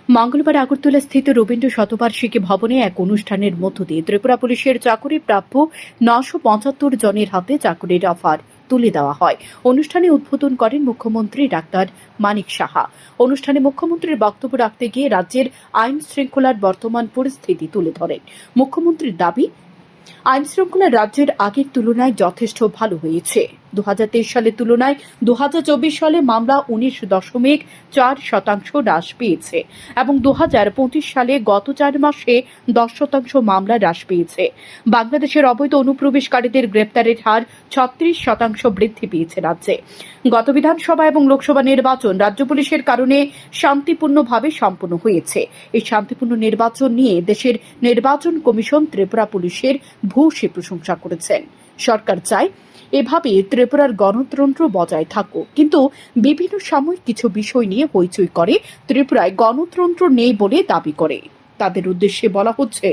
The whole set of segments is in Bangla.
মঙ্গলবার আগরতলা স্থিত রবীন্দ্র শতবার্ষিকী ভবনে এক অনুষ্ঠানের মধ্য দিয়ে ত্রিপুরা পুলিশের চাকুরি প্রাপ্য ৯৭৫ জনের হাতে চাকুরির অফার তুলে দেওয়া হয়। অনুষ্ঠানে উদ্বোধন করেন মুখ্যমন্ত্রী ডাক্তার মানিক সাহা। অনুষ্ঠানে মুখ্যমন্ত্রীর বক্তব্য রাখতে গিয়ে রাজ্যের আইন শৃঙ্খলার বর্তমান পরিস্থিতি তুলে ধরেন। মুখ্যমন্ত্রীর দাবি, আইন শৃঙ্খলা রাজ্যের আগের তুলনায় যথেষ্ট ভালো হয়েছে। ২০২৩ সালের তুলনায় ২০২৪ সালে মামলা ১৯.৪% হ্রাস পেয়েছে এবং ২০২৫ সালে গত ৪ মাসে ১০% মামলা হ্রাস পেয়েছে। বাংলাদেশের অবৈধ অনুপ্রবেশকারীদের গ্রেপ্তারের হার ৩৬% বৃদ্ধি পেয়েছে রাজ্যে। গত বিধানসভা এবং লোকসভা নির্বাচন রাজ্য পুলিশের কারণে শান্তিপূর্ণভাবে সম্পন্ন হয়েছে। এই শান্তিপূর্ণ নির্বাচন নিয়ে দেশের নির্বাচন কমিশন ত্রিপুরা পুলিশের ভূয়সী প্রশংসা করেছেন। সরকার চায় এভাবে ত্রিপুরার গণতন্ত্র বজায় থাকুক, কিন্তু বিভিন্ন সময় কিছু বিষয় নিয়ে হইচই করে ত্রিপুরায় গণতন্ত্র নেই বলে দাবি করে। তাদের উদ্দেশ্যে বলা হচ্ছে,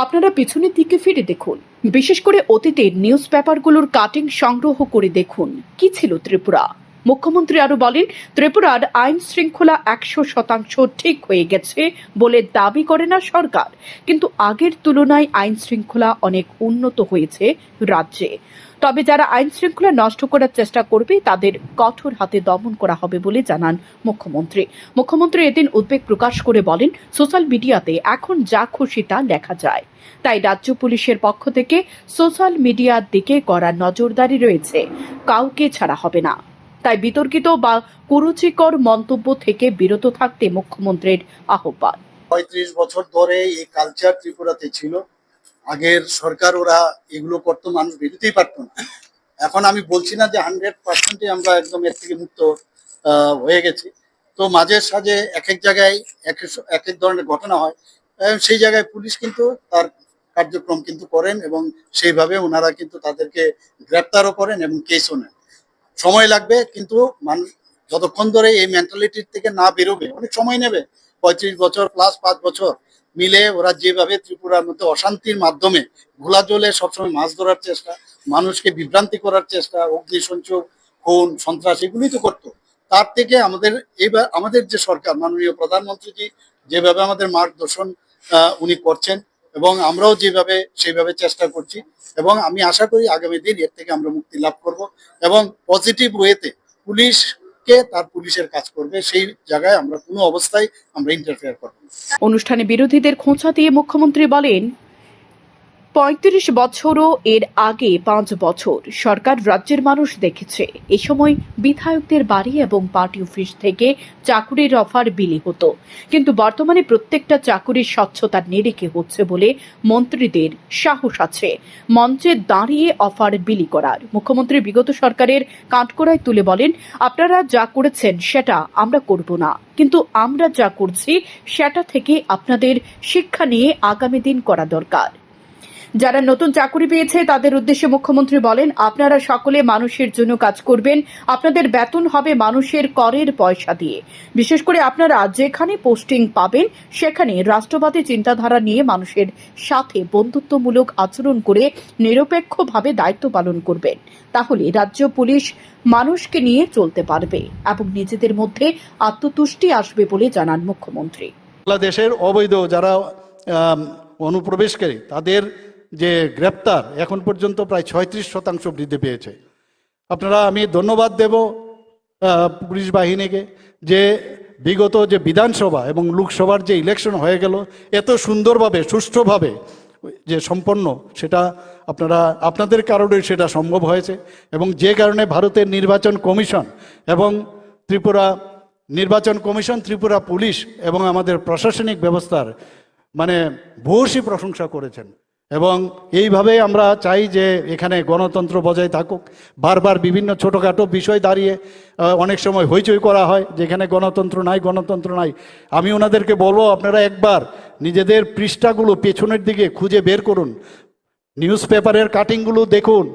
আপনারা পিছনের দিকে ফিরে দেখুন, বিশেষ করে অতীতের নিউজ পেপারগুলোর কাটিং সংগ্রহ করে দেখুন কি ছিল ত্রিপুরা। মুখ্যমন্ত্রী আরো বলেন, ত্রিপুরার আইন শৃঙ্খলা ১০০% ঠিক হয়ে গেছে বলে দাবি করে না সরকার, কিন্তু আগের তুলনায় আইন শৃঙ্খলা অনেক উন্নত হয়েছে রাজ্যে। তবে যারা আইন শৃঙ্খলা নষ্ট করার চেষ্টা করবে তাদের কঠোর হাতে দমন করা হবে বলে জানান মুখ্যমন্ত্রী। মুখ্যমন্ত্রী এদিন উদ্বেগ প্রকাশ করে বলেন, সোশ্যাল মিডিয়াতে এখন যা খুশি তা লেখা যায়, তাই রাজ্য পুলিশের পক্ষ থেকে সোশ্যাল মিডিয়ার দিকে কড়া নজরদারি রয়েছে, কাউকে ছাড়া হবে না। তাই বিতর্কিত বা কুরুচিকর মন্তব্য থেকে বিরত থাকতে মুখ্যমন্ত্রীর আহ্বান। ৩৫ বছর ধরে এই কালচার ত্রিপুরাতে ছিল। আগের সরকার ওরা এগুলো করতো, মানুষ বেরোতেই পারতো না। এখন আমি বলছি না যে 100% আমরা একদম এর থেকে মুক্ত হয়ে গেছি। তো মাঝে সাঝে এক এক জায়গায় এক এক ধরনের ঘটনা হয়, সেই জায়গায় পুলিশ কিন্তু তার কার্যক্রম কিন্তু করেন এবং সেইভাবে ওনারা কিন্তু তাদেরকে গ্রেপ্তারও করেন এবং কেসও নেন। সময় লাগবে, কিন্তু মানুষ যতক্ষণ ধরে এই মেন্টালিটির থেকে না বেরোবে, অনেক সময় নেবে। ৩৫ বছর প্লাস ৫ বছর মিলে ওরা যেভাবে ত্রিপুরার মধ্যে অশান্তির মাধ্যমে ঘোলা জলে সবসময় মাছ ধরার চেষ্টা, মানুষকে বিভ্রান্তি করার চেষ্টা, অগ্নিসংযোগ, খুন, সন্ত্রাস, এগুলোই তো করতো। তার থেকে এইবার আমাদের যে সরকার, মাননীয় প্রধানমন্ত্রীজি যেভাবে আমাদের মার্গদর্শন উনি করছেন এবং আমরাও সেইভাবে চেষ্টা করছি, এবং আমি আশা করি আগামী দিন এর থেকে আমরা মুক্তি লাভ করব এবং পজিটিভ ওয়েতে পুলিশকে তার পুলিশের কাজ করবে, সেই জায়গায় আমরা কোনো অবস্থায় আমরা ইন্টারফেয়ার করব না। অনুষ্ঠানে বিরোধীদের খোঁচা দিয়ে মুখ্যমন্ত্রী বলেন, ৩৫ বছরও এর আগে ৫ বছর সরকার রাজ্যের মানুষ দেখেছে। এ সময় বিধায়কদের বাড়ি এবং পার্টি অফিস থেকে চাকুরির অফার বিলি হতো, কিন্তু বর্তমানে প্রত্যেকটা চাকুরির স্বচ্ছতার নিরিখে হচ্ছে বলে মন্ত্রীদের সাহস আছে মঞ্চে দাঁড়িয়ে অফার বিলি করার। মুখ্যমন্ত্রী বিগত সরকারের কাঠগড়ায় তুলে বলেন, আপনারা যা করেছেন সেটা আমরা করব না, কিন্তু আমরা যা করছি সেটা থেকে আপনাদের শিক্ষা নিয়ে আগামী দিন করা দরকার। যারা নতুন চাকুরি পেয়েছে তাদের উদ্দেশ্যে মুখ্যমন্ত্রী বলেন, আপনারা সকলে মানুষের জন্য কাজ করবেন, আপনাদের বেতন হবে মানুষের করের পয়সা দিয়ে। বিশেষ করে আপনারা যেখানে পোস্টিং পাবেন সেখানে রাষ্ট্রবাদী চিন্তাধারা নিয়ে মানুষের সাথে বন্ধুত্বমূলক আচরণ করে নিরপেক্ষভাবে দায়িত্ব পালন করবেন। তাহলে রাজ্য পুলিশ মানুষকে নিয়ে চলতে পারবে এবং নিজেদের মধ্যে আত্মতুষ্টি আসবে বলে জানান মুখ্যমন্ত্রী। বাংলাদেশের অবৈধ যারা অনুপ্রবেশকারী তাদের যে গ্রেপ্তার এখন পর্যন্ত প্রায় ৩৬% বৃদ্ধি পেয়েছে। আমি ধন্যবাদ দেব পুলিশ বাহিনীকে যে বিগত যে বিধানসভা এবং লোকসভার যে ইলেকশন হয়ে গেল এত সুন্দরভাবে সুষ্ঠুভাবে যে সম্পন্ন, সেটা আপনাদের কারণে সেটা সম্ভব হয়েছে, এবং যে কারণে ভারতের নির্বাচন কমিশন এবং ত্রিপুরা পুলিশ এবং আমাদের প্রশাসনিক ব্যবস্থার ভূয়সী প্রশংসা করেছেন। এবং এইভাবে আমরা চাই যে এখানে গণতন্ত্র বজায় থাকুক। বারবার বিভিন্ন ছোটোখাটো বিষয় দাঁড়িয়ে অনেক সময় হইচই করা হয় যেখানে গণতন্ত্র নাই। আমি ওনাদেরকে বলবো, আপনারা একবার নিজেদের পৃষ্ঠাগুলো পেছনের দিকে খুঁজে বের করুন, নিউজ পেপারের কাটিংগুলো দেখুন,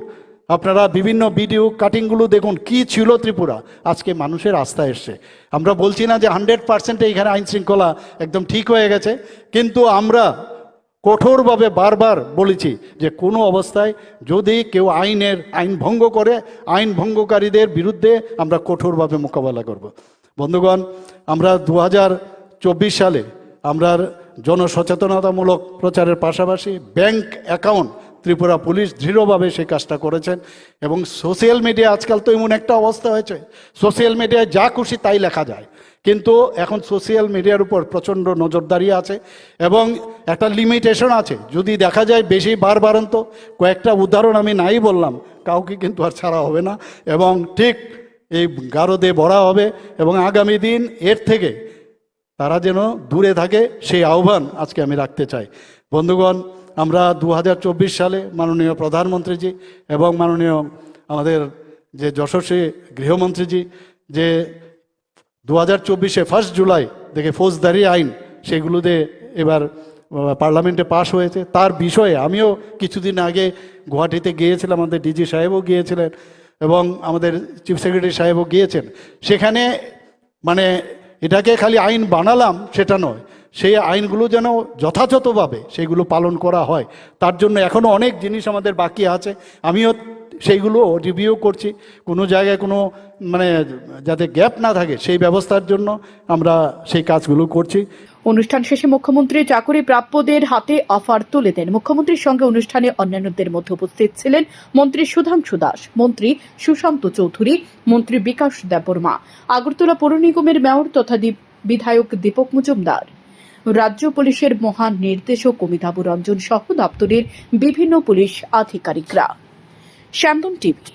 আপনারা বিভিন্ন ভিডিও কাটিংগুলো দেখুন, কি ছিল ত্রিপুরা, আজকে মানুষের আস্থা এসছে। আমরা বলছি না যে 100% এখানে আইন শৃঙ্খলা একদম ঠিক হয়ে গেছে, কিন্তু আমরা কঠোরভাবে বারবার বলেছি যে কোনো অবস্থায় যদি কেউ আইন ভঙ্গ করে, আইন ভঙ্গকারীদের বিরুদ্ধে আমরা কঠোরভাবে মোকাবেলা করব। বন্ধুগণ, আমরা সালে আমরা জনসচেতনতামূলক প্রচারের পাশাপাশি ব্যাংক অ্যাকাউন্ট ত্রিপুরা পুলিশ দৃঢ়ভাবে সেই কাজটা করেছেন। এবং সোশ্যাল মিডিয়া আজকাল তো এমন একটা অবস্থা হয়েছে, সোশ্যাল মিডিয়ায় যা খুশি তাই লেখা যায়, কিন্তু এখন সোশ্যাল মিডিয়ার উপর প্রচণ্ড নজরদারি আছে এবং একটা লিমিটেশন আছে। যদি দেখা যায় বেশি বারবারন্ত, কয়েকটা উদাহরণ আমি নাই বললাম, কাউকে কিন্তু আর ছাড়া হবে না এবং ঠিক এই গারদে ভরা হবে এবং আগামী দিন এর থেকে তারা যেন দূরে থাকে সেই আহ্বান আজকে আমি রাখতে চাই। বন্ধুগণ, আমরা 2024 সালে মাননীয় প্রধানমন্ত্রীজি এবং মাননীয় আমাদের যে যশস্বী গৃহমন্ত্রীজি যে 2024-এ 1 জুলাই থেকে ফৌজদারি আইন সেগুলোতে এবার পার্লামেন্টে পাশ হয়েছে, তার বিষয়ে আমিও কিছুদিন আগে গুয়াহাটিতে গিয়েছিলাম, আমাদের ডিজি সাহেবও গিয়েছিলেন এবং আমাদের চিফ সেক্রেটারি সাহেবও গিয়েছেন। সেখানে মানে এটাকে খালি আইন বানালাম সেটা নয়, সেই আইনগুলো যেন যথাযথভাবে সেগুলো পালন করা হয়, তার জন্য এখনও অনেক জিনিস আমাদের বাকি আছে। আমিও সেইগুলো রিভিউ করছি, কোনো জায়গায় কোনো মানে যাতে গ্যাপ না থাকে সেই ব্যবস্থার জন্য আমরা সেই কাজগুলো করছি। অনুষ্ঠান শেষে মুখ্যমন্ত্রী চাকরি প্রাপ্যদের হাতে অফার তুলে দেন। মুখ্যমন্ত্রীর সঙ্গে অনুষ্ঠানে অন্যান্যদের মধ্যে উপস্থিত ছিলেন মন্ত্রী সুধাংশু দাস, মন্ত্রী সুশান্ত চৌধুরী, মন্ত্রী বিকাশ দেববর্মা, আগরতলা পৌর নিগমের মেয়র তথা বিধায়ক দীপক মজুমদার, রাজ্য পুলিশের মহান নির্দেশক অমিতাভ রঞ্জন সহ দপ্তরের বিভিন্ন পুলিশ আধিকারিকরা। শ্যামদন টিভি।